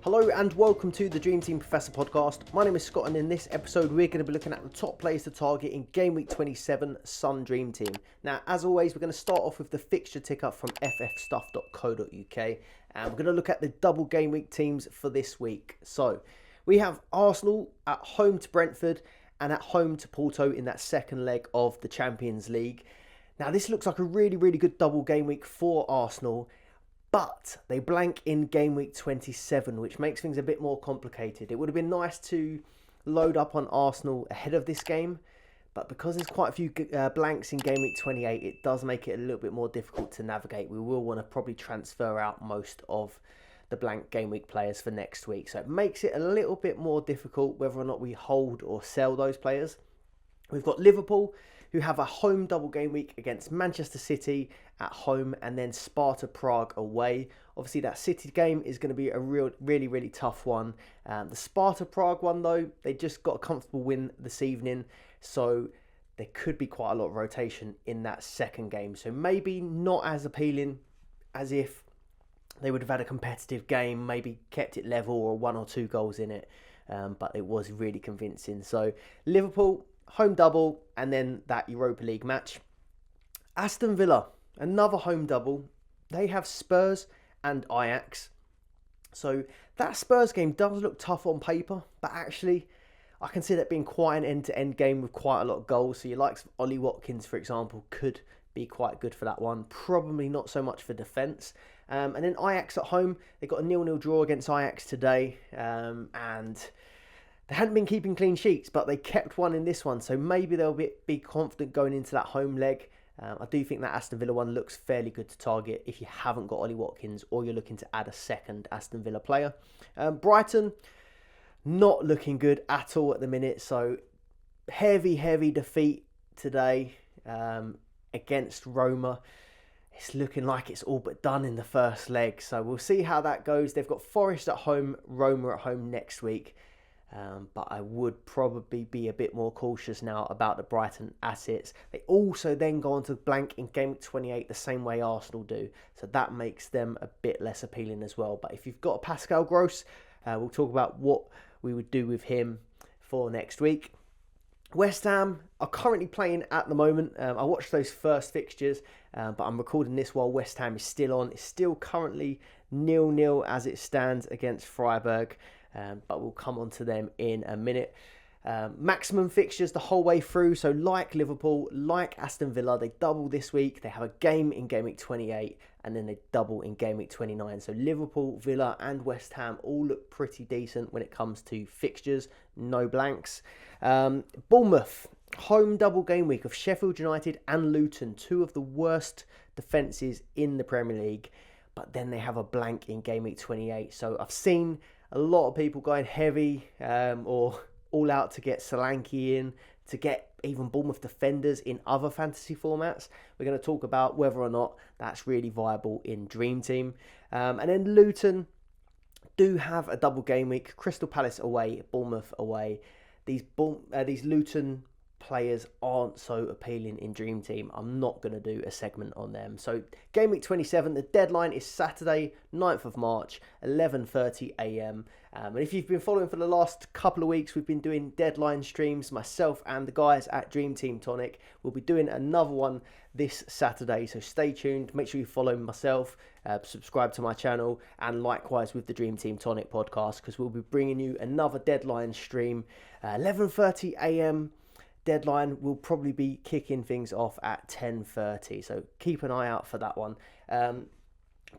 Hello and welcome to the Dream Team Professor podcast. My name is Scott and in this episode we're going to be looking at the top players to target in Game Week 27 Sun Dream Team. Now as always we're going to start off with the fixture ticker from ffstuff.co.uk and we're going to look at the double Game Week teams for this week. So we have Arsenal at home to Brentford and at home to Porto in that second leg of the Champions League. Now this looks like a really good double Game Week for Arsenal. But they blank in Game Week 27, which makes things a bit more complicated. It would have been nice to load up on Arsenal ahead of this game. But because there's quite a few blanks in Game Week 28, it does make it a little bit more difficult to navigate. We will want to probably transfer out most of the blank Game Week players for next week. So it makes it a little bit more difficult whether or not we hold or sell those players. We've got Liverpool, who have a home double game week against Manchester City at home and then Sparta Prague away. Obviously, that City game is going to be a really tough one. The Sparta Prague one, though, they just got a comfortable win this evening. So there could be quite a lot of rotation in that second game. So maybe not as appealing as if they would have had a competitive game, maybe kept it level or 1 or 2 goals in it. But it was really convincing. So Liverpool, home double, and then that Europa League match. Aston Villa, another home double. They have Spurs and Ajax. So that Spurs game does look tough on paper, but actually I can see that being quite an end-to-end game with quite a lot of goals. So your likes of Ollie Watkins, for example, could be quite good for that one. Probably not so much for defence. And then Ajax at home, they got a 0-0 draw against Ajax today. And they hadn't been keeping clean sheets, but they kept one in this one. So maybe they'll be confident going into that home leg. I do think that Aston Villa one looks fairly good to target if you haven't got Ollie Watkins or you're looking to add a second Aston Villa player. Brighton, not looking good at all at the minute. So heavy defeat today against Roma. It's looking like it's all but done in the first leg. So we'll see how that goes. They've got Forest at home, Roma at home next week. But I would probably be a bit more cautious now about the Brighton assets. They also then go on to blank in Game Week 28 the same way Arsenal do. So that makes them a bit less appealing as well. But if you've got a Pascal Gross, we'll talk about what we would do with him for next week. West Ham are currently playing at the moment. I watched those first fixtures, but I'm recording this while West Ham is still on. It's still currently 0-0 as it stands against Freiburg. But we'll come on to them in a minute. Maximum fixtures the whole way through. So like Liverpool, like Aston Villa, they double this week. They have a game in Game Week 28 and then they double in Game Week 29. So Liverpool, Villa and West Ham all look pretty decent when it comes to fixtures. No blanks. Bournemouth, home double game week of Sheffield United and Luton. 2 of the worst defences in the Premier League. But then they have a blank in Game Week 28. So I've seen a lot of people going heavy or all out to get Solanke in, to get even Bournemouth defenders in other fantasy formats. We're going to talk about whether or not that's really viable in Dream Team. And then Luton do have a double game week. Crystal Palace away, Bournemouth away. These Luton players aren't so appealing in Dream Team. I'm not going to do a segment on them. So Game Week 27, the deadline is Saturday, 9th of March, 11:30 a.m. And if you've been following for the last couple of weeks, we've been doing deadline streams. Myself and the guys at Dream Team Tonic will be doing another one this Saturday. So stay tuned. Make sure you follow myself, subscribe to my channel, and likewise with the Dream Team Tonic podcast, because we'll be bringing you another deadline stream, 11:30 a.m. Deadline will probably be kicking things off at 10:30, so keep an eye out for that one.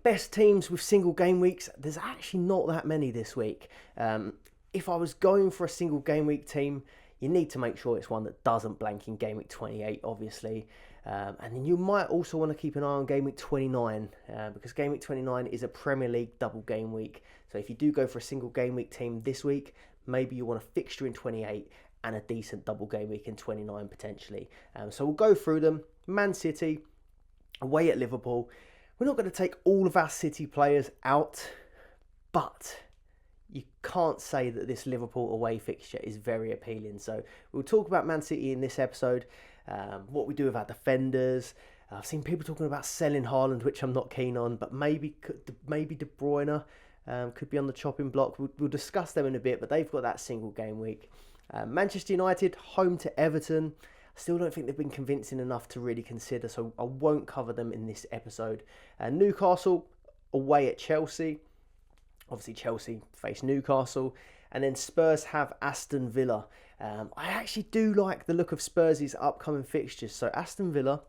Best teams with single game weeks, there's actually not that many this week. If I was going for a single game week team, you need to make sure it's one that doesn't blank in Game Week 28, obviously. And then you might also want to keep an eye on Game Week 29, because Game Week 29 is a Premier League double game week. So if you do go for a single game week team this week, maybe you want a fixture in 28 and a decent double game week in 29 potentially. So we'll go through them. Man City, away at Liverpool. We're not going to take all of our City players out, but you can't say that this Liverpool away fixture is very appealing. So we'll talk about Man City in this episode, what we do with our defenders. I've seen people talking about selling Haaland, which I'm not keen on, but maybe De Bruyne could be on the chopping block. We'll discuss them in a bit, but they've got that single game week. Manchester United, home to Everton. Still don't think they've been convincing enough to really consider, so I won't cover them in this episode. Newcastle, away at Chelsea. Obviously, Chelsea face Newcastle. And then Spurs have Aston Villa. I actually do like the look of Spurs' upcoming fixtures. So Aston Villa,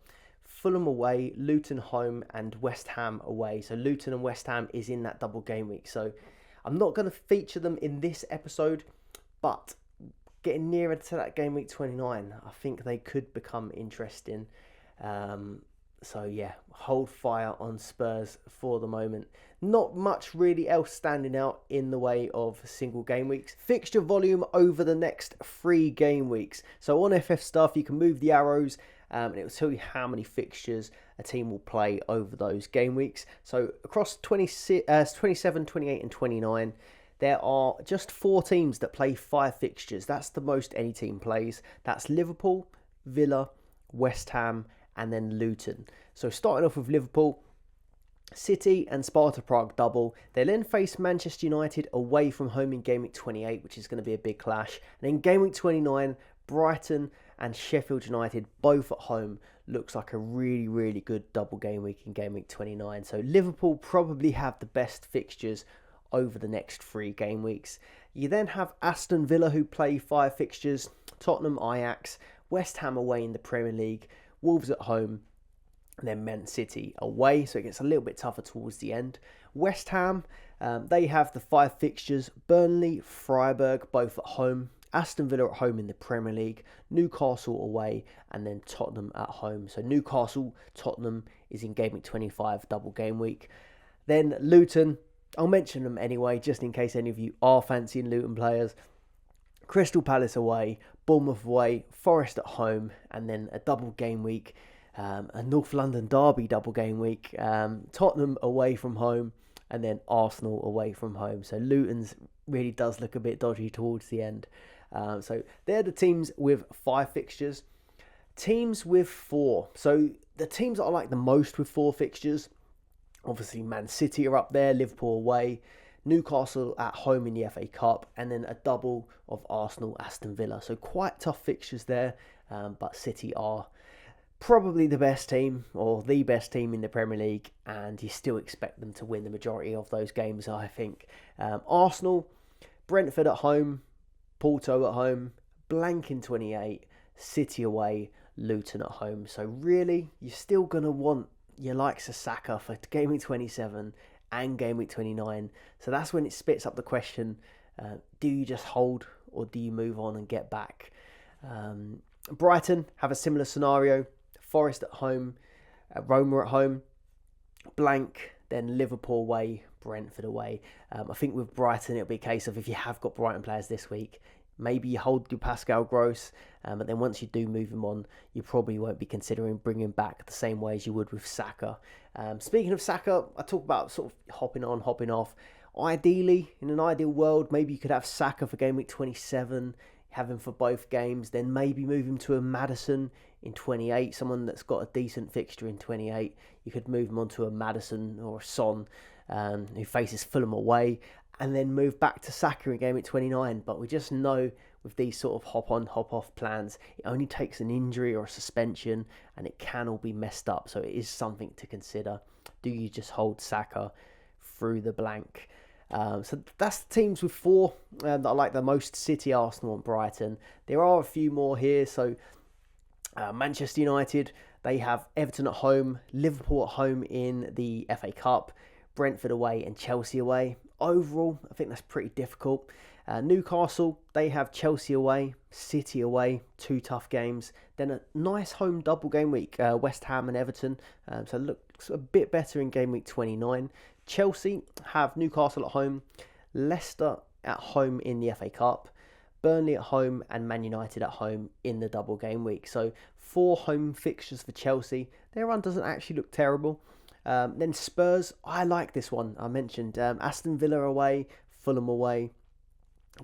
Fulham away, Luton home, and West Ham away. So Luton and West Ham is in that double game week. So I'm not going to feature them in this episode, but getting nearer to that game week 29, I think they could become interesting. So yeah, hold fire on Spurs for the moment. Not much really else standing out in the way of single game weeks. Fixture volume over the next 3 game weeks. So on FF Stuff, you can move the arrows and it will tell you how many fixtures a team will play over those game weeks. So across 27, 28 and 29, there are just 4 teams that play 5 fixtures. That's the most any team plays. That's Liverpool, Villa, West Ham, and then Luton. So starting off with Liverpool, City and Sparta Prague double. They then face Manchester United away from home in game week 28, which is going to be a big clash. And then game week 29, Brighton and Sheffield United both at home. Looks like a really, really good double game week in game week 29. So Liverpool probably have the best fixtures over the next 3 game weeks. You then have Aston Villa, who play 5 fixtures, Tottenham, Ajax, West Ham away in the Premier League, Wolves at home, and then Man City away, so it gets a little bit tougher towards the end. West Ham, they have the 5 fixtures, Burnley, Freiburg, both at home, Aston Villa at home in the Premier League, Newcastle away, and then Tottenham at home. So Newcastle, Tottenham is in game week 25, double game week. Then Luton, I'll mention them anyway, just in case any of you are fancying Luton players. Crystal Palace away, Bournemouth away, Forest at home, and then a double game week, a North London derby double game week, Tottenham away from home, and then Arsenal away from home. So Luton's really does look a bit dodgy towards the end. So they're the teams with 5 fixtures. Teams with 4. So the teams that I like the most with 4 fixtures, obviously Man City are up there, Liverpool away, Newcastle at home in the FA Cup, and then a double of Arsenal, Aston Villa. So quite tough fixtures there, but City are probably the best team, or the best team in the Premier League, and you still expect them to win the majority of those games, I think. Arsenal, Brentford at home, Porto at home, blank in 28, City away, Luton at home. So really, you're still going to want your likes of Saka for game week 27 and game week 29. So that's when it spits up the question, do you just hold or do you move on and get back? Brighton have a similar scenario. Forest at home, Roma at home, blank, then Liverpool away, Brentford away. I think with Brighton, it'll be a case of if you have got Brighton players this week, maybe you hold your Pascal Gross, but then once you do move him on, you probably won't be considering bringing back the same way as you would with Saka. Speaking of Saka, I talk about sort of hopping on, hopping off. Ideally, in an ideal world, maybe you could have Saka for game week 27, have him for both games, then maybe move him to a Maddison in 28, someone that's got a decent fixture in 28. You could move him on to a Maddison or a Son, who faces Fulham away, and then move back to Saka in game week 29. But we just know with these sort of hop-on, hop-off plans, it only takes an injury or a suspension, and it can all be messed up. So it is something to consider. Do you just hold Saka through the blank? So that's the teams with 4 that I like the most: City, Arsenal and Brighton. There are a few more here. So Manchester United, they have Everton at home, Liverpool at home in the FA Cup, Brentford away and Chelsea away. Overall, I think that's pretty difficult. Newcastle, they have Chelsea away, City away, 2 tough games. Then a nice home double game week, West Ham and Everton. So it looks a bit better in game week 29. Chelsea have Newcastle at home, Leicester at home in the FA Cup, Burnley at home and Man United at home in the double game week. So 4 home fixtures for Chelsea. Their run doesn't actually look terrible. Then Spurs, I like this one. I mentioned Aston Villa away, Fulham away,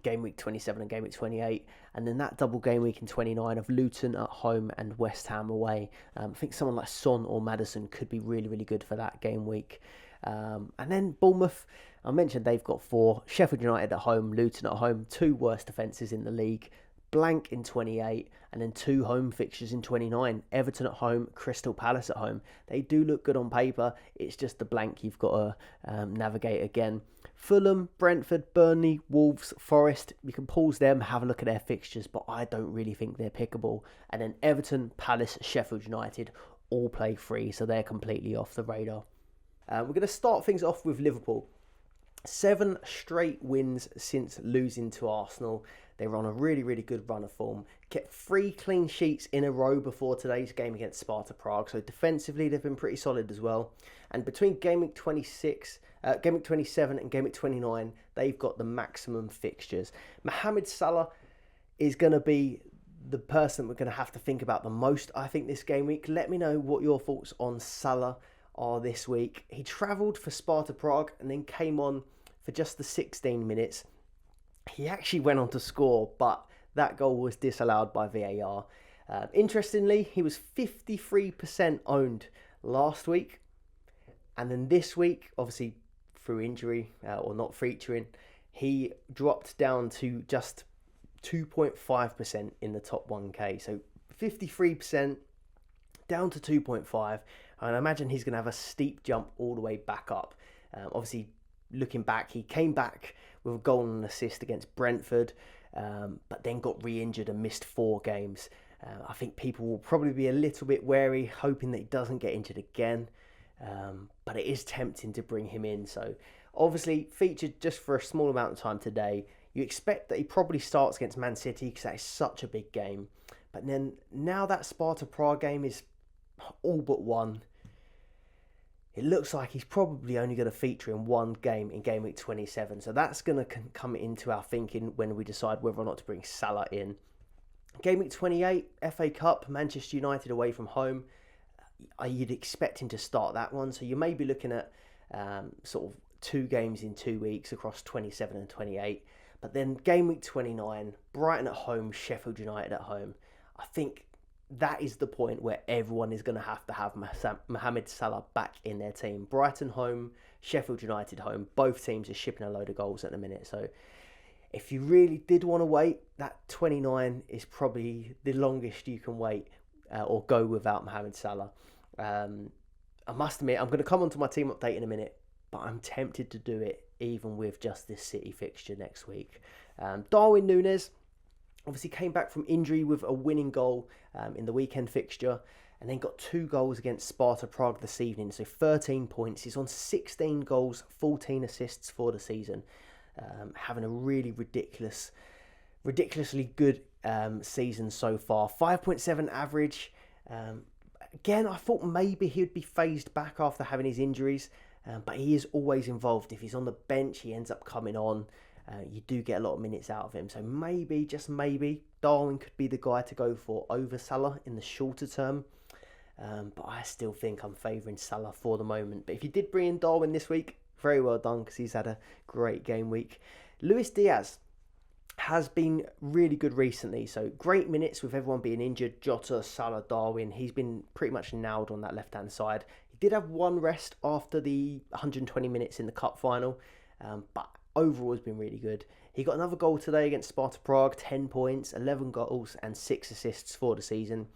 game week 27 and game week 28. And then that double game week in 29 of Luton at home and West Ham away. I think someone like Son or Maddison could be really, really good for that game week. And then Bournemouth, I mentioned they've got 4. Sheffield United at home, Luton at home, 2 worst defences in the league. Blank in 28, and then 2 home fixtures in 29. Everton at home, Crystal Palace at home. They do look good on paper. It's just the blank you've got to navigate again. Fulham, Brentford, Burnley, Wolves, Forest. You can pause them, have a look at their fixtures, but I don't really think they're pickable. And then Everton, Palace, Sheffield United all play free, so they're completely off the radar. We're going to start things off with Liverpool. 7 straight wins since losing to Arsenal. They were on a really, really good run of form. Kept 3 clean sheets in a row before today's game against Sparta Prague. So defensively, they've been pretty solid as well. And between game week 27 and game week 29, they've got the maximum fixtures. Mohamed Salah is going to be the person we're going to have to think about the most, I think, this game week. Let me know what your thoughts on Salah are this week. He travelled for Sparta Prague and then came on for just the 16 minutes. He actually went on to score, but that goal was disallowed by VAR. Interestingly, he was 53% owned last week. And then this week, obviously through injury or not featuring, he dropped down to just 2.5% in the top 1K. So 53% down to 2.5. And I imagine he's going to have a steep jump all the way back up. Obviously, looking back, he came back with a goal and an assist against Brentford, but then got re-injured and missed 4 games. I think people will probably be a little bit wary, hoping that he doesn't get injured again. But it is tempting to bring him in. So obviously featured just for a small amount of time today. You expect that he probably starts against Man City because that is such a big game. But then now that Sparta Prague game is all but won, it looks like he's probably only going to feature in 1 game in game week 27. So that's going to come into our thinking when we decide whether or not to bring Salah in. Game week 28, FA Cup, Manchester United away from home. You'd expect him to start that one. So you may be looking at sort of 2 games in 2 weeks across 27 and 28. But then game week 29, Brighton at home, Sheffield United at home. I think that is the point where everyone is going to have Mohamed Salah back in their team. Brighton home, Sheffield United home. Both teams are shipping a load of goals at the minute. So if you really did want to wait, that 29 is probably the longest you can wait or go without Mohamed Salah. I must admit, I'm going to come onto my team update in a minute, but I'm tempted to do it even with just this City fixture next week. Darwin Núñez obviously came back from injury with a winning goal in the weekend fixture, and then got 2 goals against Sparta Prague this evening. So 13 points. He's on 16 goals, 14 assists for the season. Having a really ridiculously good season so far. 5.7 average. Again, I thought maybe he'd be phased back after having his injuries, but he is always involved. If he's on the bench, he ends up coming on. You do get a lot of minutes out of him. So maybe, just maybe, Darwin could be the guy to go for over Salah in the shorter term. But I still think I'm favouring Salah for the moment. But if you did bring in Darwin this week, very well done, because he's had a great game week. Luis Diaz has been really good recently. So great minutes with everyone being injured. Jota, Salah, Darwin. He's been pretty much nailed on that left-hand side. He did have 1 rest after the 120 minutes in the cup final. But overall has been really good. He got another goal today against Sparta Prague, 10 points, 11 goals and 6 assists for the season.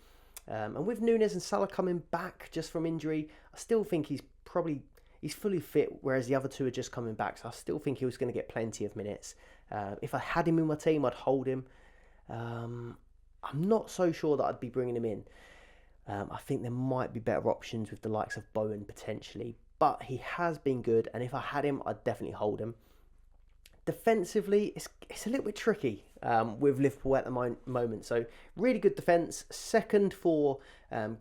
And with Núñez and Salah coming back just from injury, I still think he's fully fit, whereas the other 2 are just coming back. So I still think he was going to get plenty of minutes. If I had him in my team, I'd hold him. I'm not so sure that I'd be bringing him in. I think there might be better options with the likes of Bowen potentially. But he has been good, and if I had him, I'd definitely hold him. Defensively, it's a little bit tricky with Liverpool at the moment. So really good defence, 2nd for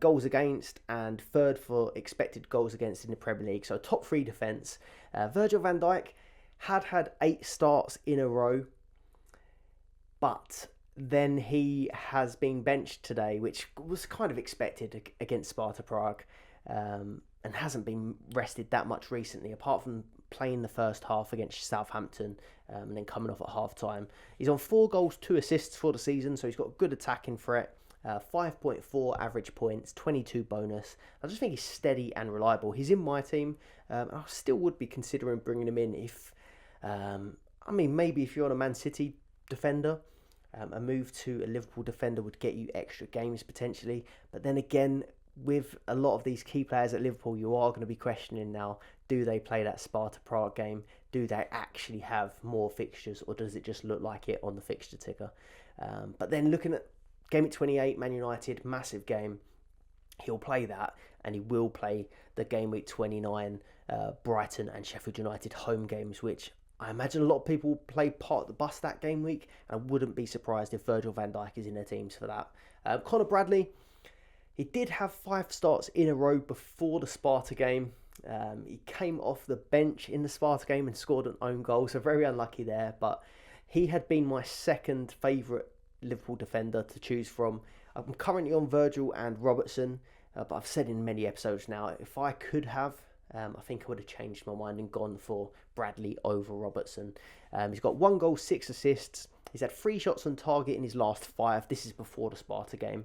goals against and 3rd for expected goals against in the Premier League. So top 3 defence. Virgil van Dijk had 8 starts in a row, but then he has been benched today, which was kind of expected against Sparta Prague, and hasn't been rested that much recently, apart from playing the first half against Southampton and then coming off at half time. He's on 4 goals, 2 assists for the season, so he's got a good attacking threat. 5.4 average points, 22 bonus. I just think he's steady and reliable. He's in my team. I still would be considering bringing him in if, maybe if you're on a Man City defender, a move to a Liverpool defender would get you extra games potentially. But then again, with a lot of these key players at Liverpool, you are going to be questioning now, do they play that Sparta Prague game? Do they actually have more fixtures, or does it just look like it on the fixture ticker? But then looking at game week 28, Man United, massive game. He'll play that, and he will play the game week 29 Brighton and Sheffield United home games, which I imagine a lot of people will play part of the bus that game week, and I wouldn't be surprised if Virgil van Dijk is in their teams for that. Conor Bradley, he did have 5 starts in a row before the Sparta game. He came off the bench in the Sparta game and scored an own goal, so very unlucky there. But he had been my second favourite Liverpool defender to choose from. I'm currently on Virgil and Robertson, but I've said in many episodes now, if I could have, I think I would have changed my mind and gone for Bradley over Robertson. He's got 1 goal, 6 assists. He's had 3 shots on target in his last 5. This is before the Sparta game.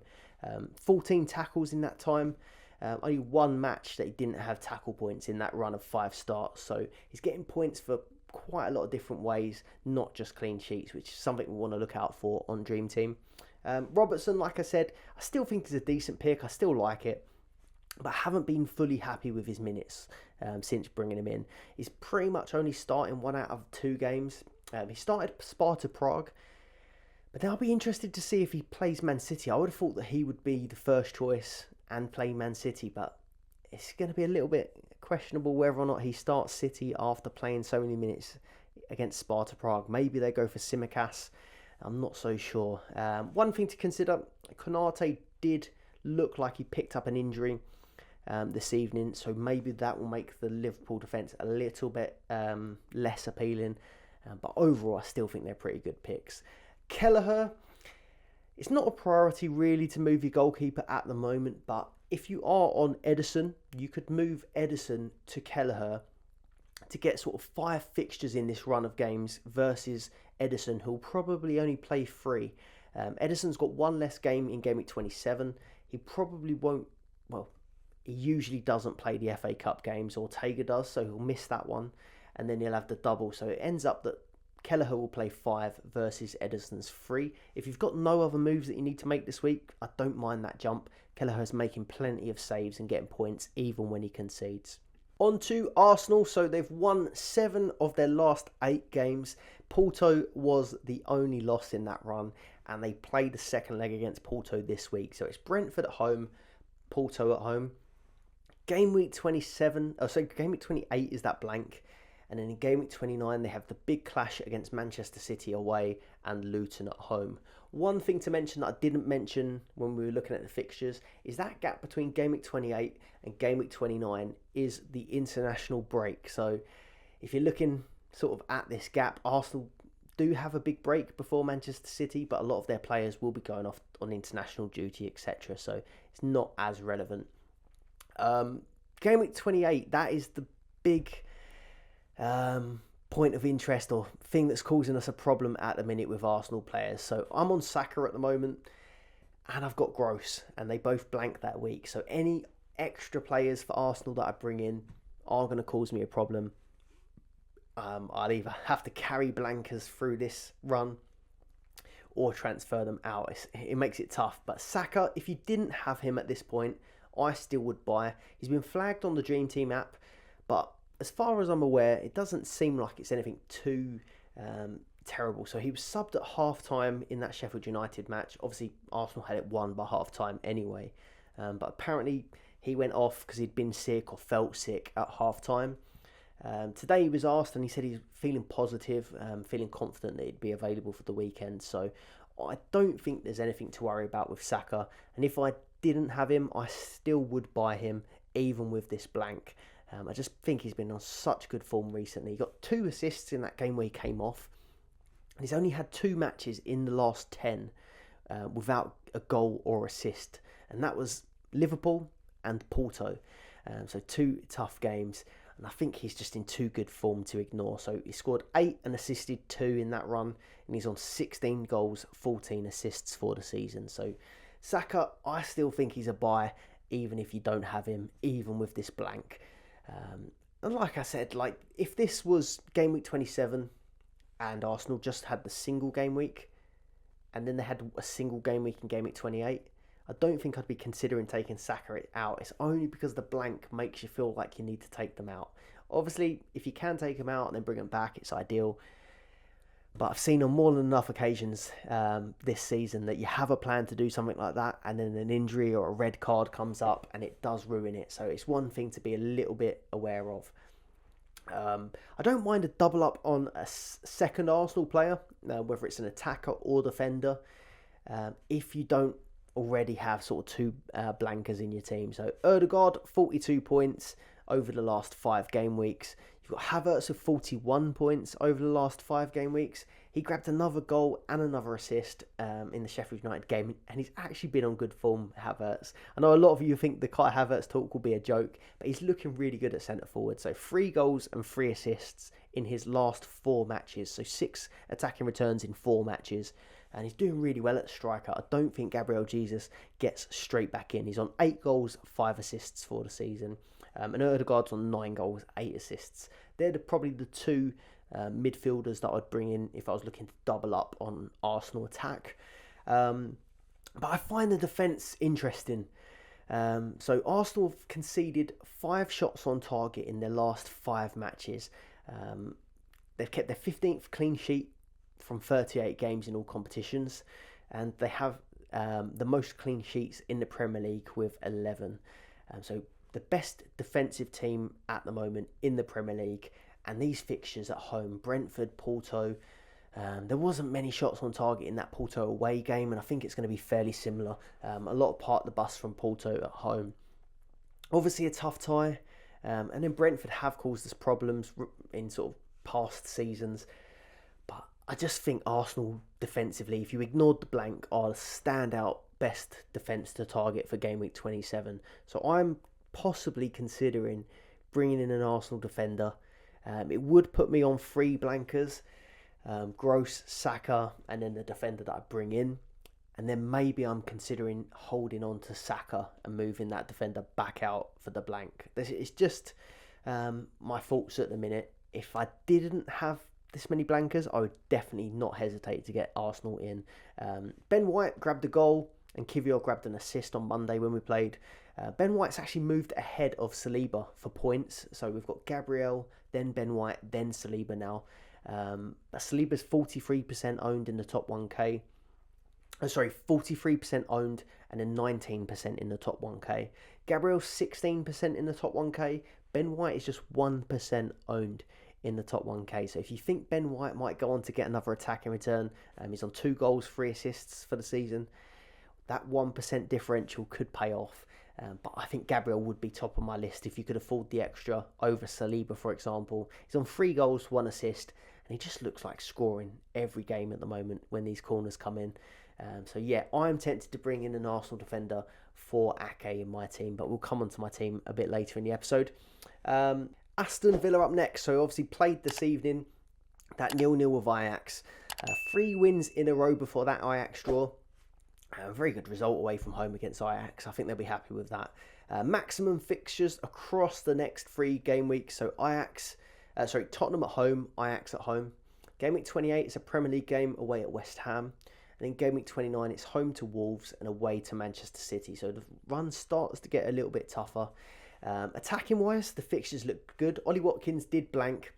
14 tackles in that time. Only 1 match that he didn't have tackle points in that run of 5 starts. So he's getting points for quite a lot of different ways, not just clean sheets, which is something we want to look out for on Dream Team. Robertson, like I said, I still think he's a decent pick. I still like it, but I haven't been fully happy with his minutes since bringing him in. He's pretty much only starting 1 out of 2 games. He started Sparta Prague, but then I'll be interested to see if he plays Man City. I would have thought that he would be the first choice and play Man City, but it's going to be a little bit questionable whether or not he starts City after playing so many minutes against Sparta Prague. Maybe they go for Tsimikas. I'm not so sure. One thing to consider, Konate did look like he picked up an injury this evening, so maybe that will make the Liverpool defence a little bit less appealing. But overall, I still think they're pretty good picks. Kelleher, it's not a priority really to move your goalkeeper at the moment, but if you are on Ederson, you could move Ederson to Kelleher to get sort of 5 fixtures in this run of games versus Ederson, who'll probably only play 3. Ederson's got 1 less game in game week 27. He probably won't, he usually doesn't play the FA Cup games. Ortega does, so he'll miss that one. And then he'll have the double. So it ends up that Kelleher will play 5 versus Ederson's 3. If you've got no other moves that you need to make this week, I don't mind that jump. Kelleher's making plenty of saves and getting points even when he concedes. On to Arsenal. So they've won 7 of their last 8 games. Porto was the only loss in that run, and they played the second leg against Porto this week. So it's Brentford at home, Porto at home. Game week 27, game week 28 is that blank. And then in game week 29, they have the big clash against Manchester City away and Luton at home. One thing to mention that I didn't mention when we were looking at the fixtures is that gap between game week 28 and game week 29 is the international break. So if you're looking sort of at this gap, Arsenal do have a big break before Manchester City, but a lot of their players will be going off on international duty, etc. So it's not as relevant. Game week 28, that is the big point of interest or thing that's causing us a problem at the minute with Arsenal players. So I'm on Saka at the moment, and I've got Gross, and they both blank that week. So any extra players for Arsenal that I bring in are going to cause me a problem. I'll either have to carry blankers through this run or transfer them out. It makes it tough. But Saka, if you didn't have him at this point, I still would buy. He's been flagged on the Dream Team app, but as far as I'm aware, it doesn't seem like it's anything too terrible. So he was subbed at half-time in that Sheffield United match. Obviously, Arsenal had it won by half-time anyway. But apparently, he went off because he'd been sick or felt sick at half-time. Today he was asked and he said he's feeling positive, feeling confident that he'd be available for the weekend. So I don't think there's anything to worry about with Saka. And if I didn't have him, I still would buy him even with this blank. I just think he's been on such good form recently. He got 2 assists in that game where he came off. And he's only had 2 matches in the last 10 without a goal or assist. And that was Liverpool and Porto. So 2 tough games. And I think he's just in too good form to ignore. So he scored 8 and assisted 2 in that run. And he's on 16 goals, 14 assists for the season. So Saka, I still think he's a buy, even if you don't have him, even with this blank. And like I said, like if this was game week 27 and Arsenal just had the single game week, and then they had a single game week in game week 28, I don't think I'd be considering taking Saka out. It's only because the blank makes you feel like you need to take them out. Obviously, if you can take them out and then bring them back, it's ideal. But I've seen on more than enough occasions this season that you have a plan to do something like that, and then an injury or a red card comes up and it does ruin it. So it's one thing to be a little bit aware of. I don't mind a double up on a second Arsenal player, whether it's an attacker or defender, if you don't already have sort of two blankers in your team. So Odegaard, 42 points over the last 5 game weeks. You've got Havertz with 41 points over the last 5 game weeks. He grabbed another goal and another assist in the Sheffield United game, and he's actually been on good form, Havertz. I know a lot of you think the Kai Havertz talk will be a joke, but he's looking really good at centre forward. So 3 goals and 3 assists in his last 4 matches. So 6 attacking returns in 4 matches. And he's doing really well at striker. I don't think Gabriel Jesus gets straight back in. He's on 8 goals, 5 assists for the season. And Odegaard's on 9 goals, 8 assists. They're probably the 2 midfielders that I'd bring in if I was looking to double up on Arsenal attack. But I find the defence interesting. So Arsenal have conceded 5 shots on target in their last 5 matches. They've kept their 15th clean sheet from 38 games in all competitions, and they have the most clean sheets in the Premier League with 11. So the best defensive team at the moment in the Premier League, and these fixtures at home, Brentford, Porto, there wasn't many shots on target in that Porto away game, and I think it's going to be fairly similar. A lot of part of the bus from Porto at home. Obviously a tough tie, and then Brentford have caused us problems in sort of past seasons. I just think Arsenal defensively, if you ignored the blank, are the standout best defence to target for game week 27. So I'm possibly considering bringing in an Arsenal defender. It would put me on 3 blankers, Gross, Saka, and then the defender that I bring in. And then maybe I'm considering holding on to Saka and moving that defender back out for the blank. It's just my thoughts at the minute. If I didn't have this many blankers, I would definitely not hesitate to get Arsenal in. Ben White grabbed a goal and Kiwior grabbed an assist on Monday when we played. Ben White's actually moved ahead of Saliba for points. So we've got Gabriel, then Ben White, then Saliba now. Saliba's 43% owned in the top 1k. 43% owned and then 19% in the top 1k. Gabriel's 16% in the top 1k. Ben White is just 1% owned in the top 1k. So if you think Ben White might go on to get another attack in return, he's on 2 goals, 3 assists for the season, that 1% differential could pay off. But I think Gabriel would be top of my list if you could afford the extra over Saliba, for example. He's on 3 goals, 1 assist, and he just looks like scoring every game at the moment when these corners come in. So yeah, I'm tempted to bring in an Arsenal defender for Ake in my team, but we'll come on to my team a bit later in the episode. Aston Villa up next. So obviously played this evening, that 0-0 with Ajax. 3 wins in a row before that Ajax draw. A very good result away from home against Ajax. I think they'll be happy with that. Maximum fixtures across the next 3 game weeks. So Tottenham at home, Ajax at home. Game week 28 is a Premier League game away at West Ham. And then game week 29, it's home to Wolves and away to Manchester City. So the run starts to get a little bit tougher. Attacking wise, the fixtures look good. Ollie Watkins did blank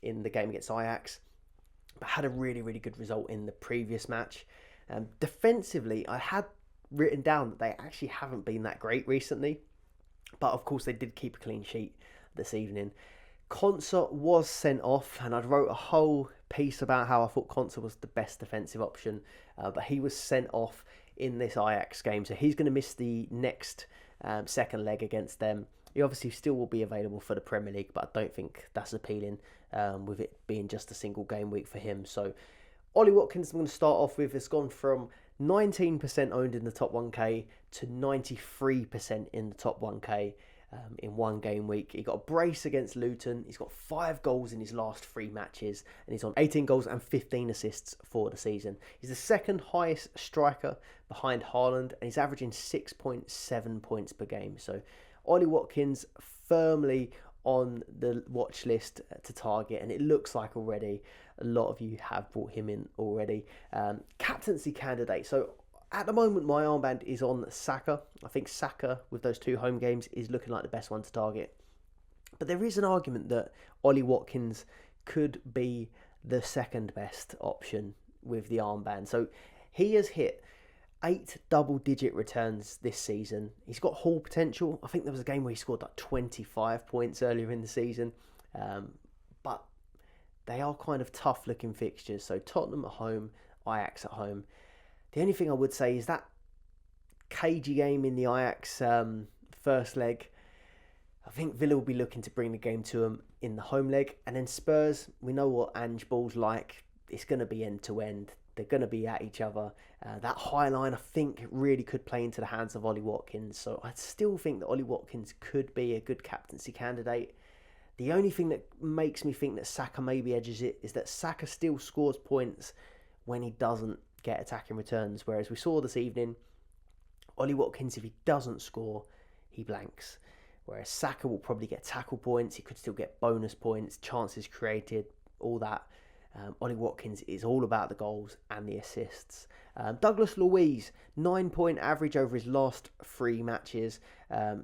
in the game against Ajax, but had a really, really good result in the previous match. Defensively, I had written down that they actually haven't been that great recently, but of course they did keep a clean sheet this evening. Konsa was sent off, and I wrote a whole piece about how I thought Konsa was the best defensive option, but he was sent off in this Ajax game, so he's going to miss the next second leg against them. He obviously still will be available for the Premier League, but I don't think that's appealing with it being just a single game week for him. So Ollie Watkins, I'm going to start off with, has gone from 19% owned in the top 1k to 93% in the top 1k. in one game week. He got a brace against Luton. He's got 5 goals in his last 3 matches, and he's on 18 goals and 15 assists for the season. He's the second highest striker behind Haaland, and he's averaging 6.7 points per game. So Ollie Watkins firmly on the watch list to target, and it looks like already a lot of you have brought him in already. Captaincy candidate. So at the moment, my armband is on Saka. I think Saka, with those 2 home games, is looking like the best one to target. But there is an argument that Ollie Watkins could be the second best option with the armband. So he has hit 8 double-digit returns this season. He's got haul potential. I think there was a game where he scored like 25 points earlier in the season. But they are kind of tough-looking fixtures. So Tottenham at home, Ajax at home. The only thing I would say is that cagey game in the Ajax first leg, I think Villa will be looking to bring the game to them in the home leg. And then Spurs, we know what Ange Ball's like. It's going to be end-to-end. They're going to be at each other. That high line, I think, really could play into the hands of Ollie Watkins. So I still think that Ollie Watkins could be a good captaincy candidate. The only thing that makes me think that Saka maybe edges it is that Saka still scores points when he doesn't get attacking returns, whereas we saw this evening, Ollie Watkins, if he doesn't score, he blanks, whereas Saka will probably get tackle points, he could still get bonus points, chances created, all that. Ollie Watkins is all about the goals and the assists. Douglas Luiz, 9-point average over his last 3 matches.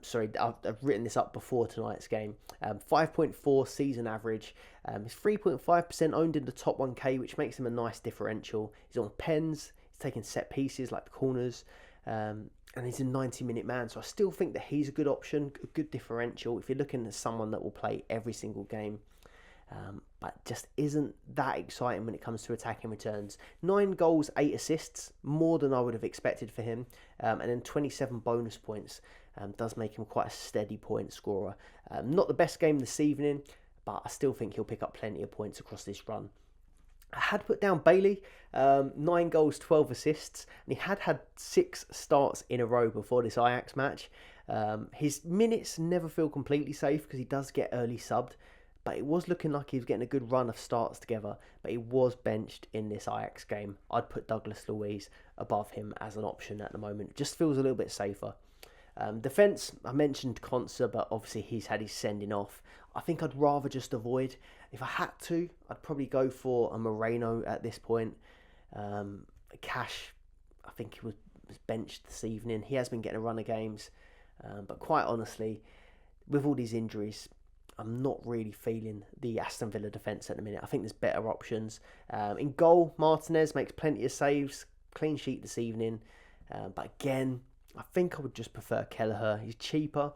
Sorry, I've written this up before tonight's game. 5.4 season average. He's 3.5% owned in the top 1K, which makes him a nice differential. He's on pens. He's taking set pieces like the corners. And he's a 90-minute man. So I still think that he's a good option, a good differential if you're looking at someone that will play every single game. But just isn't that exciting when it comes to attacking returns. 9 goals, 8 assists, more than I would have expected for him. And then 27 bonus points does make him quite a steady point scorer. Not the best game this evening, but I still think he'll pick up plenty of points across this run. I had put down Bailey, 9 goals, 12 assists, and he had 6 starts in a row before this Ajax match. His minutes never feel completely safe because he does get early subbed. But it was looking like he was getting a good run of starts together, but he was benched in this Ajax game. I'd put Douglas Luiz above him as an option at the moment. Just feels a little bit safer. Defence, I mentioned Konsa, but obviously he's had his sending off. I think I'd rather just avoid. If I had to, I'd probably go for a Moreno at this point. Cash, I think he was benched this evening. He has been getting a run of games. But quite honestly, with all these injuries, I'm not really feeling the Aston Villa defence at the minute. I think there's better options. In goal, Martinez makes plenty of saves. Clean sheet this evening. But again, I think I would just prefer Kelleher. He's cheaper.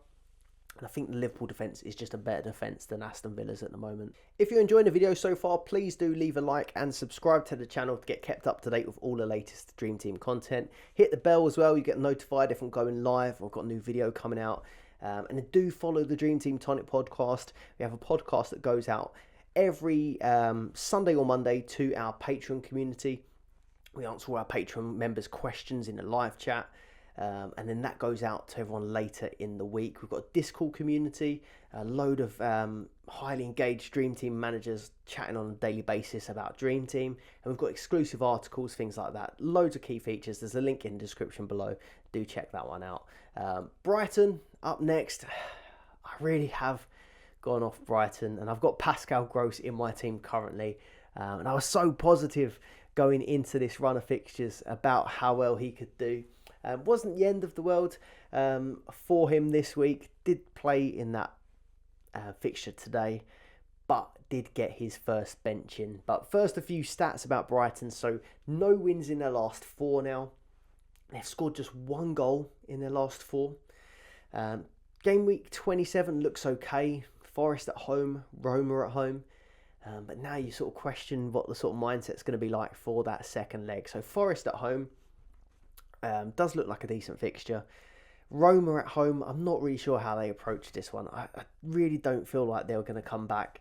And I think the Liverpool defence is just a better defence than Aston Villa's at the moment. If you're enjoying the video so far, please do leave a like and subscribe to the channel to get kept up to date with all the latest Dream Team content. Hit the bell as well. You get notified if I'm going live or I've got a new video coming out. And then do follow the Dream Team Tonic podcast. We have a podcast that goes out every Sunday or Monday to our Patreon community. We answer all our Patreon members' questions in the live chat. And then that goes out to everyone later in the week. We've got a Discord community, a load of highly engaged Dream Team managers chatting on a daily basis about Dream Team. And we've got exclusive articles, things like that. Loads of key features. There's a link in the description below. Do check that one out. Brighton up next. I really have gone off Brighton. And I've got Pascal Gross in my team currently. And I was so positive going into this run of fixtures about how well he could do. Wasn't the end of the world for him this week. Did play in that fixture today, but did get his first bench in. But first, a few stats about Brighton. So no wins in their last 4 now. They've scored just 1 goal in their last 4. Game week 27 looks okay. Forest at home, Roma at home. But now you sort of question what the sort of mindset's going to be like for that second leg. So Forest at home. Does look like a decent fixture. Roma at home, I'm not really sure how they approach this one. I really don't feel like they're going to come back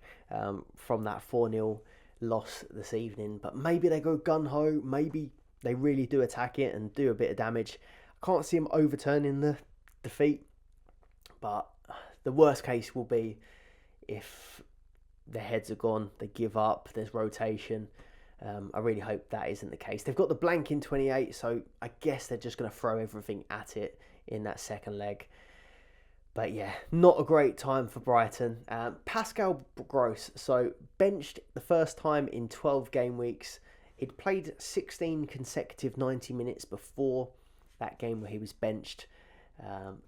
from that 4-0 loss this evening. But maybe they go gun-ho. Maybe they really do attack it and do a bit of damage. I can't see them overturning the defeat. But The worst case will be if their heads are gone, they give up, there's rotation. I really hope that isn't the case. They've got the blank in 28, so I guess they're just going to throw everything at it in that second leg. But yeah, not a great time for Brighton. Pascal Gross, so benched the first time in 12 game weeks. He'd played 16 consecutive 90 minutes before that game where he was benched.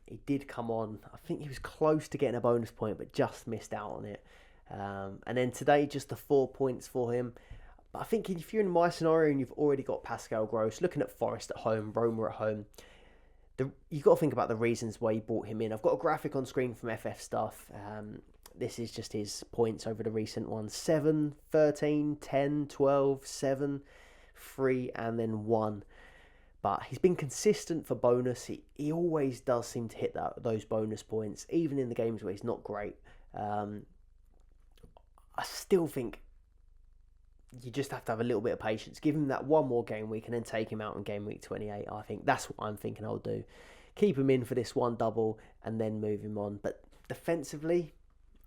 He did come on. I think he was close to getting a bonus point, but just missed out on it. And then today, just the 4 points for him. But I think if you're in my scenario and you've already got Pascal Gross, looking at Forest at home, Roma at home, you've got to think about the reasons why you brought him in. I've got a graphic on screen from FF Stuff. This is just his points over the recent ones. 7, 13, 10, 12, 7, 3, and then 1. But he's been consistent for bonus. He always does seem to hit those bonus points, even in the games where he's not great. I still think you just have to have a little bit of patience. Give him that one more game week and then take him out in game week 28. I think that's what I'm thinking I'll do. Keep him in for this one double and then move him on. But defensively,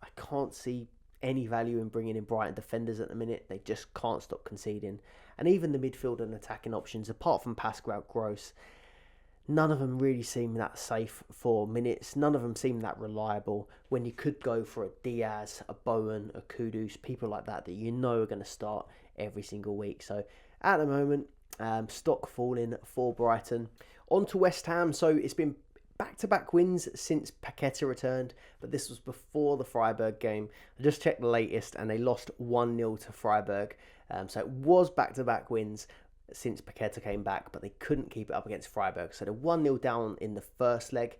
I can't see any value in bringing in Brighton defenders at the minute. They just can't stop conceding. And even the midfield and attacking options, apart from Pascal Gross, none of them really seem that safe for minutes. None of them seem that reliable when you could go for a Diaz, a Bowen, a Kudus, people like that you know are going to start every single week. So at the moment, stock falling for Brighton. On to West Ham. So it's been back-to-back wins since Paqueta returned, but this was before the Freiburg game. I just checked the latest and they lost 1-0 to Freiburg. So it was back-to-back wins since Paqueta came back, but they couldn't keep it up against Freiburg. So they're 1-0 down in the first leg.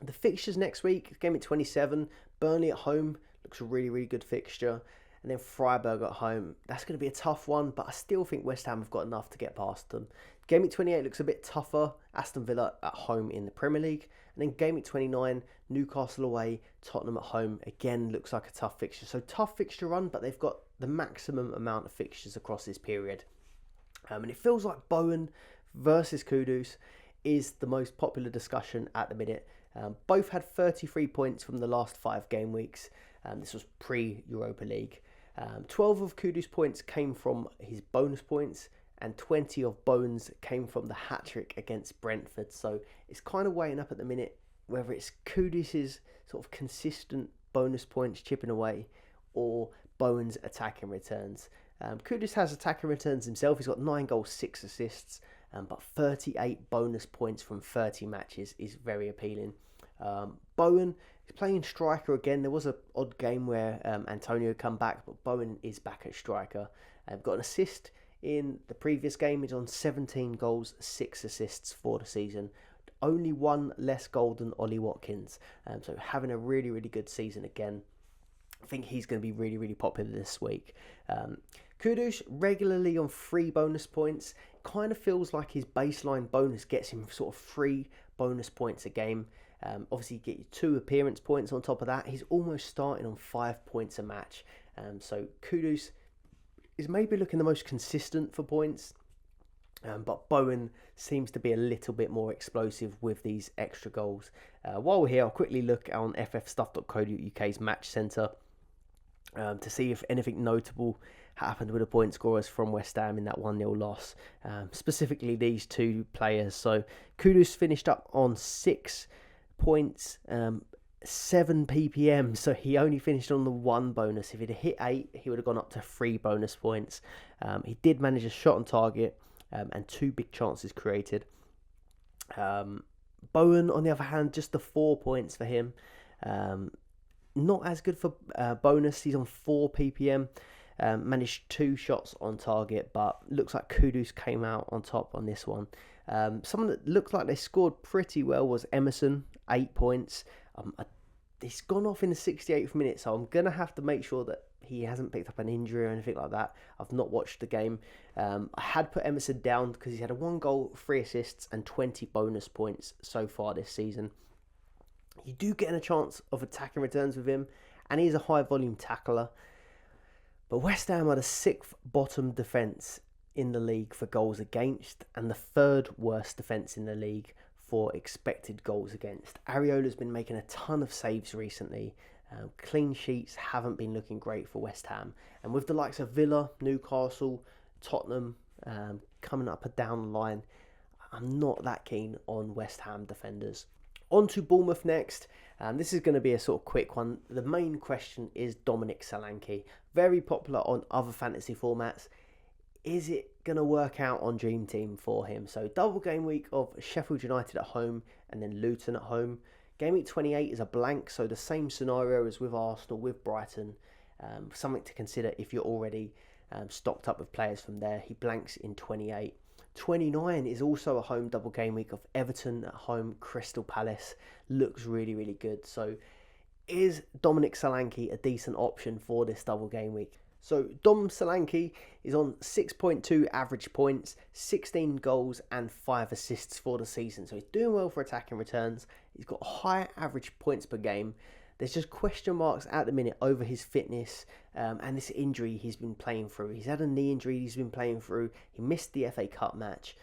The fixtures next week, game at 27, Burnley at home, looks a really, really good fixture. And then Freiburg at home, that's going to be a tough one, but I still think West Ham have got enough to get past them. Game week 28 looks a bit tougher, Aston Villa at home in the Premier League. And then game week 29, Newcastle away, Tottenham at home, again looks like a tough fixture. So tough fixture run, but they've got the maximum amount of fixtures across this period. And it feels like Bowen versus Kudus is the most popular discussion at the minute. Both had 33 points from the last 5 game weeks. This was pre-Europa League. 12 of Kudus' points came from his bonus points, and 20 of Bowen's came from the hat-trick against Brentford. So it's kind of weighing up at the minute whether it's Kudus' sort of consistent bonus points chipping away or Bowen's attacking returns. Kudus has attacking returns himself. He's got 9 goals, 6 assists, but 38 bonus points from 30 matches is very appealing. Bowen is playing striker again. There was an odd game where Antonio come back, but Bowen is back at striker. Got an assist in the previous game. He's on 17 goals, 6 assists for the season. Only 1 less goal than Ollie Watkins. So having a really, really good season again. I think he's going to be really, really popular this week. Kudus regularly on 3 bonus points. Kind of feels like his baseline bonus gets him sort of 3 bonus points a game. Obviously, you get your 2 appearance points on top of that. He's almost starting on 5 points a match. So Kudus is maybe looking the most consistent for points. But Bowen seems to be a little bit more explosive with these extra goals. While we're here, I'll quickly look on ffstuff.co.uk's match centre to see if anything notable happened with the point scorers from West Ham in that 1-0 loss. Specifically these 2 players. So Kudus finished up on 6 points, 7 ppm, so he only finished on the 1 bonus. If he'd hit 8, he would have gone up to 3 bonus points. He did manage a shot on target and 2 big chances created. Bowen, on the other hand, just the 4 points for him. Not as good for bonus. He's on 4 ppm. Managed 2 shots on target, but looks like Kudus came out on top on this one. Someone that looked like they scored pretty well was Emerson, 8 points. He's gone off in the 68th minute, so I'm going to have to make sure that he hasn't picked up an injury or anything like that. I've not watched the game. I had put Emerson down because he's had a 1 goal, 3 assists and 20 bonus points so far this season. You do get a chance of attacking returns with him, and he's a high volume tackler. But West Ham are the 6th bottom defence in the league for goals against, and the 3rd worst defence in the league for expected goals against. Areola's been making a ton of saves recently. Clean sheets haven't been looking great for West Ham. And with the likes of Villa, Newcastle, Tottenham coming up and down the line, I'm not that keen on West Ham defenders. On to Bournemouth next. This is going to be a sort of quick one. The main question is Dominic Solanke. Very popular on other fantasy formats. Is it going to work out on Dream Team for him? So double game week of Sheffield United at home and then Luton at home. Game week 28 is a blank, so the same scenario as with Arsenal, with Brighton. Something to consider if you're already stocked up with players from there. He blanks in 28. 29 is also a home double game week of Everton at home, Crystal Palace. Looks really, really good. So is Dominic Solanke a decent option for this double game week? So Dom Solanke is on 6.2 average points, 16 goals and 5 assists for the season. So he's doing well for attacking returns. He's got high average points per game. There's just question marks at the minute over his fitness and this injury he's been playing through. He's had a knee injury he's been playing through. He missed the FA Cup match.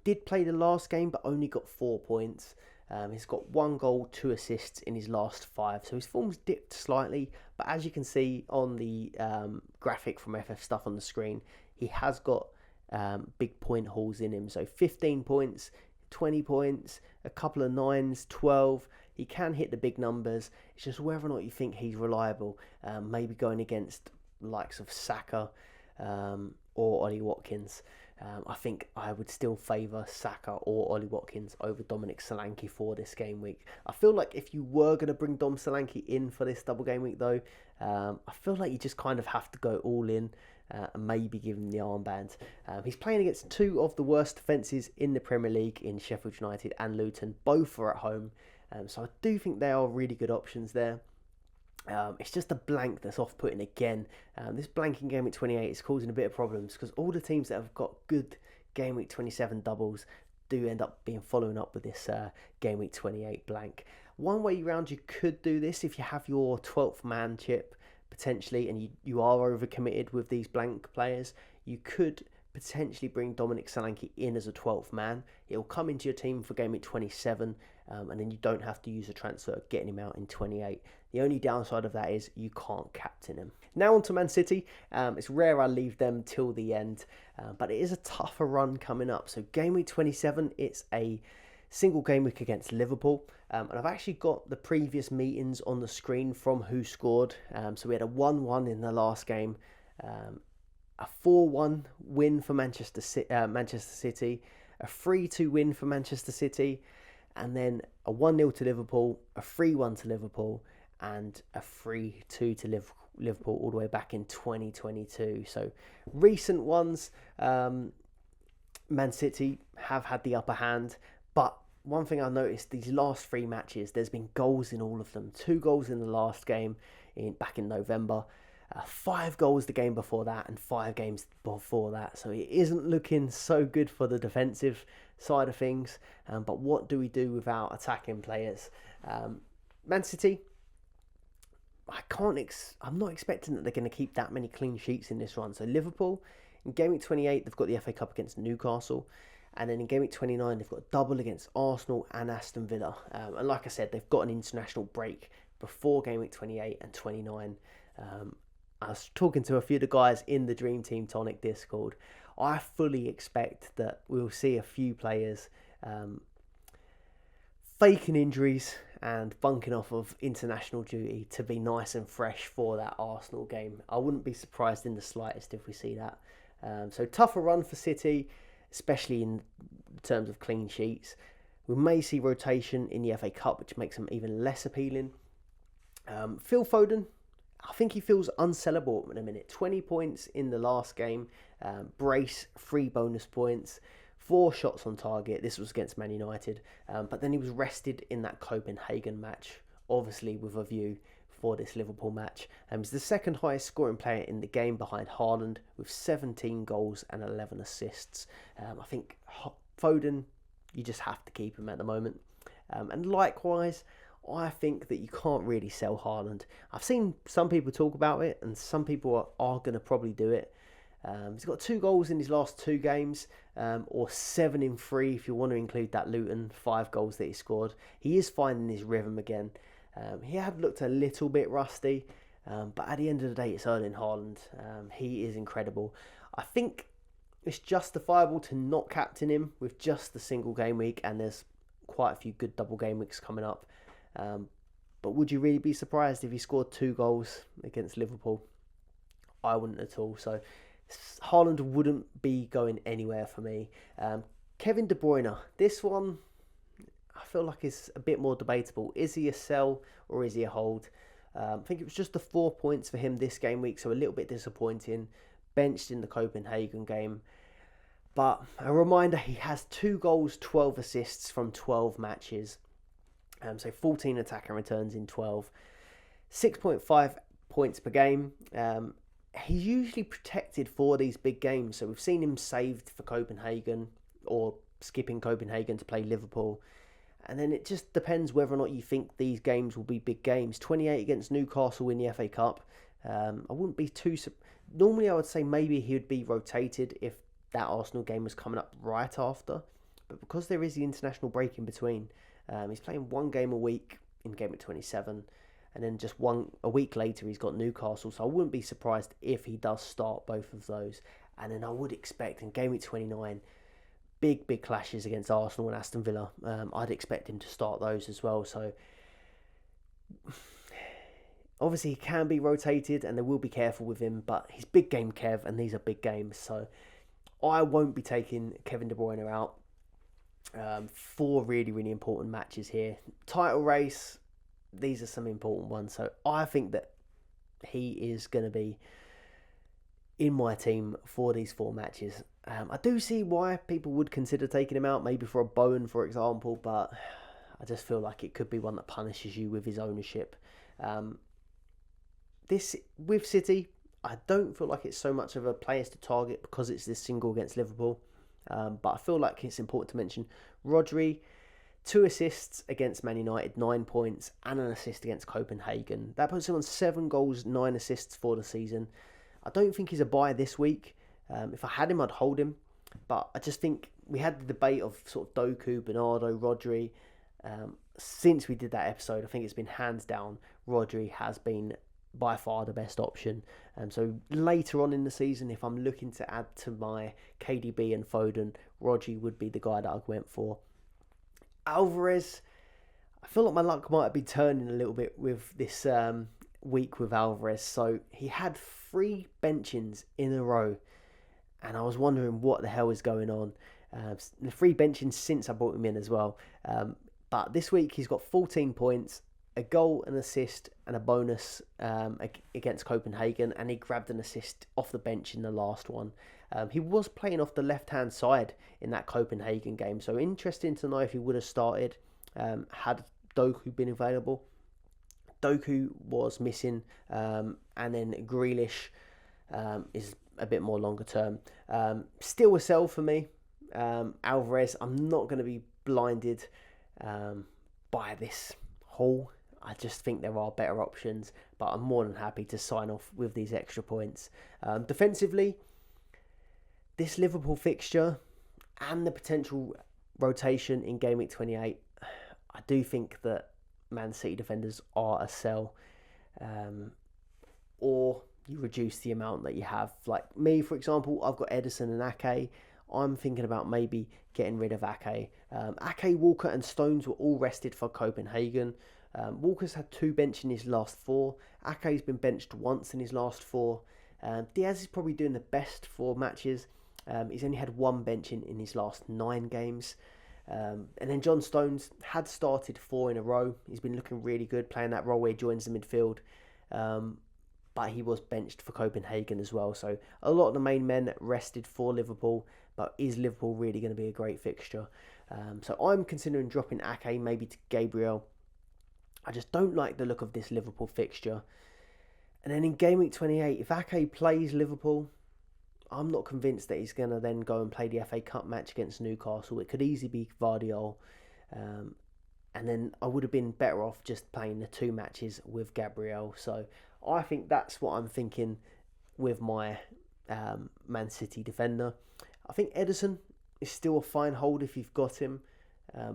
Did play the last game but only got 4 points. He's got 1 goal, 2 assists in his last 5. So his form's dipped slightly. But as you can see on the graphic from FF Stuff on the screen, he has got big point hauls in him. So 15 points, 20 points, a couple of 9s, 12. He can hit the big numbers. It's just whether or not you think he's reliable. Maybe going against the likes of Saka or Ollie Watkins. I think I would still favour Saka or Ollie Watkins over Dominic Solanke for this game week. I feel like if you were going to bring Dom Solanke in for this double game week though, I feel like you just kind of have to go all in and maybe give him the armband. He's playing against 2 of the worst defences in the Premier League in Sheffield United and Luton. Both are at home. So I do think they are really good options there. It's just a blank that's off-putting again. This blank in Game Week 28 is causing a bit of problems because all the teams that have got good Game Week 27 doubles do end up being following up with this Game Week 28 blank. One way around you could do this if you have your 12th man chip potentially and you are overcommitted with these blank players. You could potentially bring Dominic Solanke in as a 12th man. He'll come into your team for Game Week 27 and then you don't have to use a transfer getting him out in 28. The only downside of that is you can't captain him. Now on to Man City. It's rare I leave them till the end, but it is a tougher run coming up. So Game Week 27, it's a single game week against Liverpool. And I've actually got the previous meetings on the screen from who scored. So we had a 1-1 in the last game, a 4-1 win for Manchester City, a 3-2 win for Manchester City, and then a 1-0 to Liverpool, a 3-1 to Liverpool, and a 3-2 to Liverpool all the way back in 2022. So recent ones, Man City have had the upper hand, but one thing I've noticed, these last 3 matches, there's been goals in all of them. 2 goals in the last game back in November, 5 goals the game before that, and 5 games before that. So it isn't looking so good for the defensive side of things. But what do we do without attacking players? Man City, I'm not expecting that they're going to keep that many clean sheets in this run. So Liverpool, in Game Week 28, they've got the FA Cup against Newcastle. And then in Game Week 29, they've got a double against Arsenal and Aston Villa. And like I said, they've got an international break before Game Week 28 and 29. I was talking to a few of the guys in the Dream Team Tonic Discord. I fully expect that we'll see a few players faking injuries and bunking off of international duty to be nice and fresh for that Arsenal game. I wouldn't be surprised in the slightest if we see that. So tougher run for City, especially in terms of clean sheets. We may see rotation in the FA Cup, which makes them even less appealing. Phil Foden, I think he feels unsellable at the minute. 20 points in the last game, brace, 3 bonus points, 4 shots on target. This was against Man United, but then he was rested in that Copenhagen match, obviously with a view for this Liverpool match. He's the second highest scoring player in the game behind Haaland with 17 goals and 11 assists. I think Foden, you just have to keep him at the moment. And likewise, I think that you can't really sell Haaland. I've seen some people talk about it, and some people are going to probably do it. He's got 2 goals in his last 2 games, or 7 in 3 if you want to include that Luton 5 goals that he scored. He is finding his rhythm again. He had looked a little bit rusty, but at the end of the day, it's Erling Haaland. He is incredible. I think it's justifiable to not captain him with just the single game week, and there's quite a few good double game weeks coming up. But would you really be surprised if he scored 2 goals against Liverpool? I wouldn't at all. So Haaland wouldn't be going anywhere for me. Kevin De Bruyne, this one I feel like is a bit more debatable. Is he a sell or is he a hold? I think it was just the 4 points for him this game week, so a little bit disappointing. Benched in the Copenhagen game. But a reminder, he has 2 goals, 12 assists from 12 matches. So 14 attacking returns in 12. 6.5 points per game. He's usually protected for these big games. So we've seen him saved for Copenhagen or skipping Copenhagen to play Liverpool. And then it just depends whether or not you think these games will be big games. 28 against Newcastle in the FA Cup. I wouldn't be too... Normally I would say maybe he would be rotated if that Arsenal game was coming up right after. But because there is the international break in between, he's playing 1 game a week in Game Week 27. And then just a week later, he's got Newcastle. So I wouldn't be surprised if he does start both of those. And then I would expect in Game Week 29, big clashes against Arsenal and Aston Villa. I'd expect him to start those as well. So obviously he can be rotated and they will be careful with him. But he's big game Kev and these are big games. So I won't be taking Kevin De Bruyne out. 4 really important matches here. Title race. These are some important ones. So I think that he is going to be in my team for these 4 matches. I do see why people would consider taking him out, maybe for a Bowen, for example, but I just feel like it could be one that punishes you with his ownership. This with City, I don't feel like it's so much of a players to target because it's this single against Liverpool. But I feel like it's important to mention Rodri, 2 assists against Man United, 9 points, and an assist against Copenhagen. That puts him on 7 goals, 9 assists for the season. I don't think he's a buy this week. If I had him, I'd hold him. But I just think we had the debate of sort of Doku, Bernardo, Rodri. Since we did that episode, I think it's been hands down. Rodri has been by far the best option. So later on in the season, if I'm looking to add to my KDB and Foden, Rodri would be the guy that I went for. Alvarez, I feel like my luck might be turning a little bit with this week with Alvarez. So he had 3 benchings in a row, and I was wondering what the hell is going on. 3 benchings since I brought him in as well. But this week he's got 14 points, a goal, an assist, and a bonus against Copenhagen, and he grabbed an assist off the bench in the last one. He was playing off the left-hand side in that Copenhagen game, so interesting to know if he would have started had Doku been available. Doku was missing, and then Grealish is a bit more longer term. Still a sell for me. Alvarez, I'm not going to be blinded by this haul. I just think there are better options, but I'm more than happy to sign off with these extra points. Defensively, this Liverpool fixture and the potential rotation in Game Week 28, I do think that Man City defenders are a sell, or you reduce the amount that you have. Like me, for example, I've got Ederson and Ake. I'm thinking about maybe getting rid of Ake. Ake, Walker and Stones were all rested for Copenhagen. Walker's had 2 bench in his last 4. Ake's been benched once in his last 4. Diaz is probably doing the best for matches. He's only had 1 bench in his last 9 games. And then John Stones had started 4 in a row. He's been looking really good, playing that role where he joins the midfield. But he was benched for Copenhagen as well. So a lot of the main men rested for Liverpool. But is Liverpool really going to be a great fixture? So I'm considering dropping Ake maybe to Gabriel. I just don't like the look of this Liverpool fixture. And then in Game Week 28, if Ake plays Liverpool, I'm not convinced that he's going to then go and play the FA Cup match against Newcastle. It could easily be Vardiol. And then I would have been better off just playing the 2 matches with Gabriel. So I think that's what I'm thinking with my Man City defender. I think Ederson is still a fine hold if you've got him.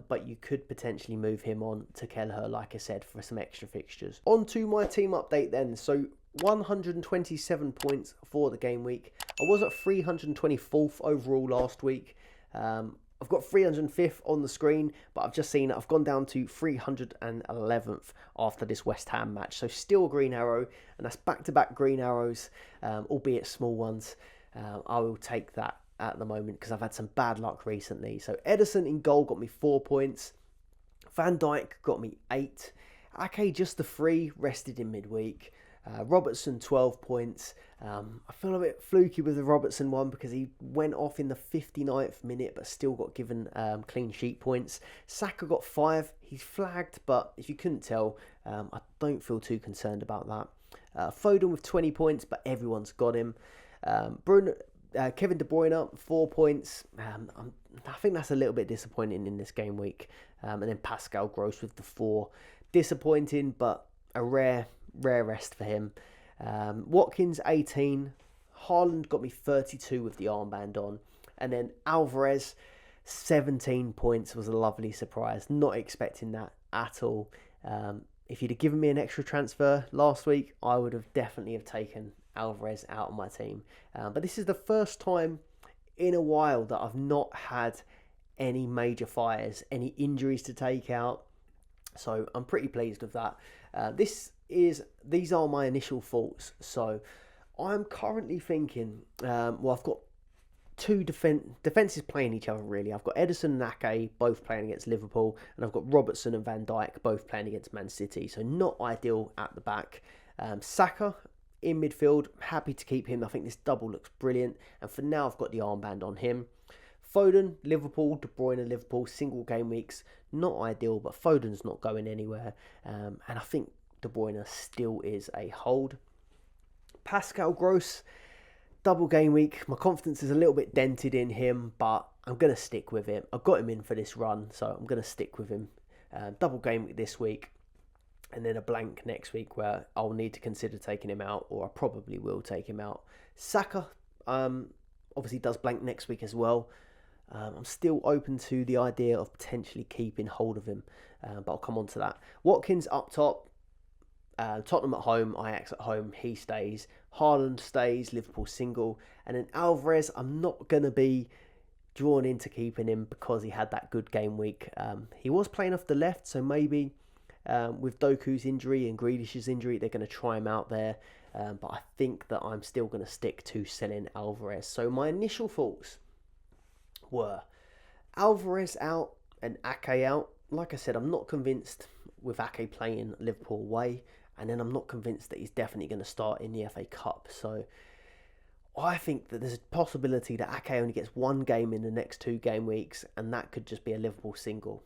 But you could potentially move him on to Kelleher, like I said, for some extra fixtures. On to my team update then. So 127 points for the game week. I was at 324th overall last week. I've got 305th on the screen, but I've just seen I've gone down to 311th after this West Ham match. So still a green arrow, and that's back-to-back green arrows, albeit small ones. I will take that at the moment because I've had some bad luck recently. So Ederson in goal got me 4 points. Van Dijk got me 8. Ake just the 3, rested in midweek. Robertson 12 points. I feel a bit fluky with the Robertson one because he went off in the 59th minute but still got given clean sheet points. Saka got 5. He's flagged, but if you couldn't tell, I don't feel too concerned about that. Foden with 20 points, but everyone's got him. Kevin De Bruyne, 4 points. I think that's a little bit disappointing in this game week. And then Pascal Gross with the 4. Disappointing, but a rare rest for him. Watkins, 18. Haaland got me 32 with the armband on. And then Alvarez, 17 points was a lovely surprise. Not expecting that at all. If you'd have given me an extra transfer last week, I would have definitely taken Alvarez out of my team. But this is the first time in a while that I've not had any major fires, any injuries to take out. So I'm pretty pleased with that. These are my initial thoughts. So I'm currently thinking, I've got two defences playing each other really. I've got Ederson and Ake both playing against Liverpool, and I've got Robertson and Van Dijk both playing against Man City. So not ideal at the back. Saka in midfield, happy to keep him. I think this double looks brilliant, and for now I've got the armband on him. Foden, Liverpool, De Bruyne, Liverpool, single game weeks, not ideal, but Foden's not going anywhere, and I think De Bruyne still is a hold. Pascal Gross, double game week. My confidence is a little bit dented in him, but I'm going to stick with him. I've got him in for this run, so I'm going to stick with him. Double game week this week, and then a blank next week where I'll need to consider taking him out, or I probably will take him out. Saka obviously does blank next week as well. I'm still open to the idea of potentially keeping hold of him, but I'll come on to that. Watkins up top. Tottenham at home, Ajax at home, he stays. Haaland stays, Liverpool single. And then Alvarez, I'm not going to be drawn into keeping him because he had that good game week. He was playing off the left, so maybe with Doku's injury and Grealish's injury, they're going to try him out there. But I think that I'm still going to stick to selling Alvarez. So my initial thoughts were Alvarez out and Ake out. Like I said, I'm not convinced with Ake playing Liverpool away. And then I'm not convinced that he's definitely going to start in the FA Cup. So I think that there's a possibility that Ake only gets one game in the next 2 game weeks, and that could just be a Liverpool single.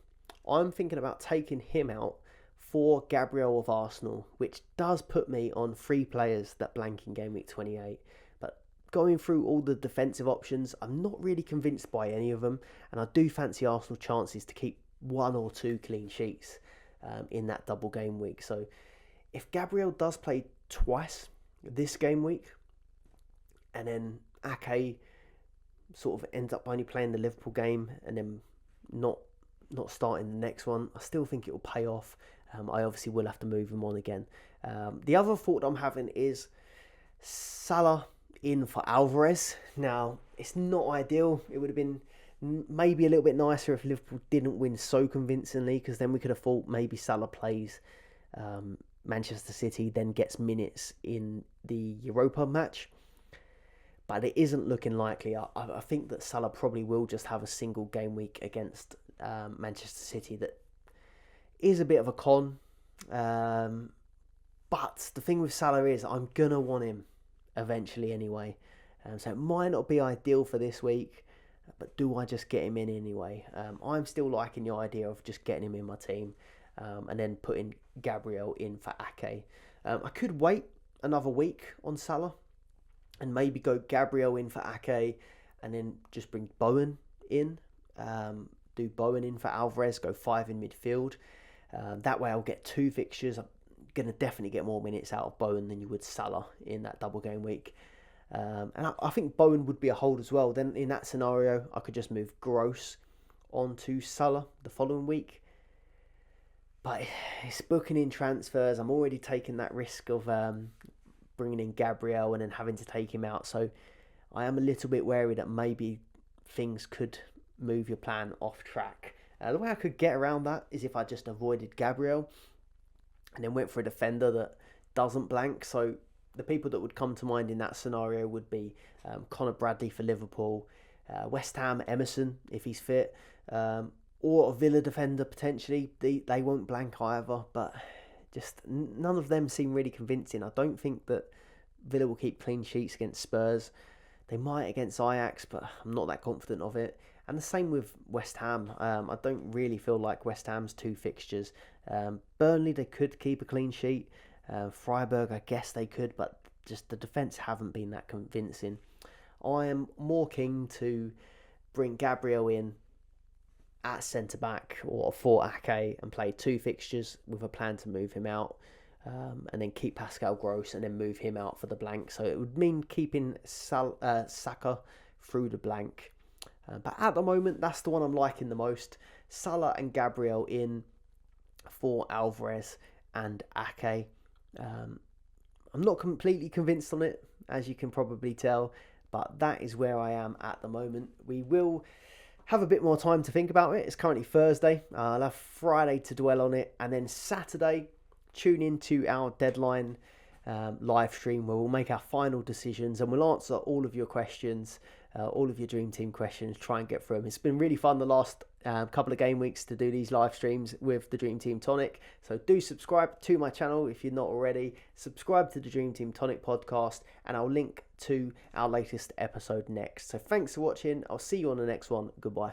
I'm thinking about taking him out for Gabriel of Arsenal, which does put me on 3 players that blank in game week 28. But going through all the defensive options, I'm not really convinced by any of them. And I do fancy Arsenal chances to keep 1 or 2 clean sheets in that double game week. So if Gabriel does play twice this game week, and then Ake sort of ends up only playing the Liverpool game and then not starting the next one, I still think it will pay off. I obviously will have to move him on again. The other thought I'm having is Salah in for Alvarez. Now, it's not ideal. It would have been maybe a little bit nicer if Liverpool didn't win so convincingly, because then we could have thought maybe Salah plays Manchester City, then gets minutes in the Europa match. But it isn't looking likely. I think that Salah probably will just have a single game week against Manchester City. That is a bit of a con. But the thing with Salah is I'm going to want him eventually anyway. So it might not be ideal for this week, but do I just get him in anyway? I'm still liking the idea of just getting him in my team. And then putting Gabriel in for Ake. I could wait another week on Salah and maybe go Gabriel in for Ake and then just bring Bowen in. Do Bowen in for Alvarez, go 5 in midfield. That way I'll get 2 fixtures. I'm going to definitely get more minutes out of Bowen than you would Salah in that double game week. And I think Bowen would be a hold as well. Then in that scenario, I could just move Gross onto Salah the following week. But it's booking in transfers. I'm already taking that risk of bringing in Gabriel and then having to take him out. So I am a little bit wary that maybe things could move your plan off track. The way I could get around that is if I just avoided Gabriel and then went for a defender that doesn't blank. So the people that would come to mind in that scenario would be Connor Bradley for Liverpool, West Ham Emerson if he's fit, or a Villa defender potentially. They won't blank either, but just none of them seem really convincing. I don't think that Villa will keep clean sheets against Spurs. They might against Ajax, but I'm not that confident of it. And the same with West Ham. I don't really feel like West Ham's 2 fixtures. Burnley, they could keep a clean sheet. Freiburg, I guess they could, but just the defence haven't been that convincing. I am more keen to bring Gabriel in at centre-back or for Ake and play 2 fixtures with a plan to move him out. And then keep Pascal Gross and then move him out for the blank. So it would mean keeping Saka through the blank. But at the moment, that's the one I'm liking the most. Salah and Gabriel in for Alvarez and Ake. I'm not completely convinced on it, as you can probably tell. But that is where I am at the moment. We will have a bit more time to think about it. It's currently Thursday. I'll have Friday to dwell on it. And then Saturday, tune into our deadline live stream where we'll make our final decisions and we'll answer all of your questions, all of your Dream Team questions, try and get through them. It's been really fun the last couple of game weeks to do these live streams with the Dream Team Tonic. So do subscribe to my channel if you're not already. Subscribe to the Dream Team Tonic podcast and I'll link to our latest episode next. So thanks for watching. I'll see you on the next one. Goodbye.